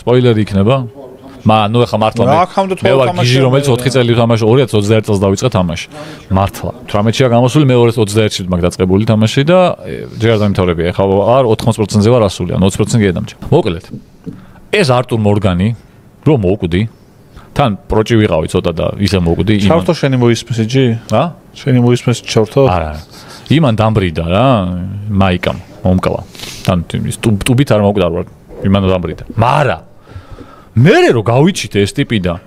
სპოილერი იქნება. მაგრამ ნუ ეხა მართლა მე ვარ გიჟი რომელიც 4 წელი თამაში 2021 წელს დავიწყე თამაში. მართლა 18-ია გამოსული მე 2021-ში მაგ დაწყებული თამაში და ჯერ არ დამთავრებია. ეხა არ 80%-ზე ვარ ასული, ან 20%-ზე გადამჭა. მოკლედ. ეს არტურ მორგანი რომ მოვკვდი თან პროჭი ვიყავი ცოტა და ისე მოვკვდი. ჩავთო შენი მოისმეს იჯი? რა? შენი მოისმეს ჩავთო? არა. იმან დამბრიდა რა, მაიკამ მომკლა. თან ტუბით არ მოვკვდა ვარ. იმან დამბრიდა. მარა მერე რო გავიჩით ეს ტიპი და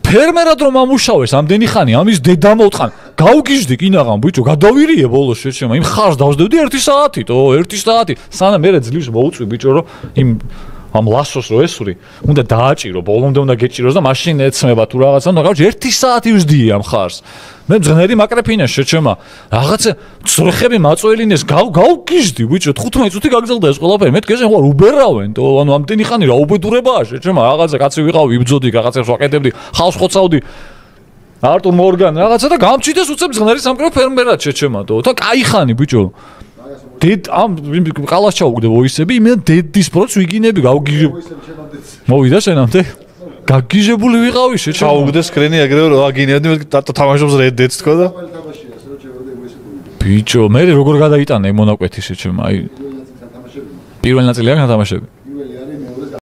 ფერმერად რომ ამუშავეს ამდენი ხანი ამის დედა მოტყან გავგიჟდი კინაღამ ბიჭო გადავირიე ბოლოს შეჩემა იმ ხარს დავსდევდი 1 საათით 1 საათი სანამ მერე ძლივს მოუწვი ბიჭო რომ იმ ამ ლასოს რო ესური უნდა დააჭირო ბოლომდე უნდა გეჭიროს და მაშინ ეცმება თუ რაღაცა და გავჭი 1 საათი ვსდიე ამ ხარს მე მძღნერი მაკრეფინა შეჩემა რაღაცა წრეხები მაწოელინეს გავგიჟდი ბიჭო 15 წუთი გაგზელდა ეს ყველაფერი მე თქვენ ვარ უბერავენ თო ანუ ამდენი ხანი რა უბედურებაა შეჩემა რაღაცა კაცი ვიყავი იბძოდი რაღაცებს ვაკეთებდი ხალხს ხოცავდი არტურ მორგან რაღაცა და გამჩიდეს უცებ მძღნერი სამკრო ფერმერად შეჩემა თო და კაი ხანი ბიჭო დედ ამ ყალას ჩაუგდე ვოისები მე დედის პროცს ვიგინები გავგიჟებ მოვიდა შენამდე გაგიჟებული ვიყავი შეჩემა ჩაუგდე სკრინი ეგრევე რომ აგინებდი მე თამაშობს რედდეც თქო და ბიჭო მე როგორ გადაიტანე მონაკვეთი შეჩემა აი პირველი ნაწილი არ გათამაშები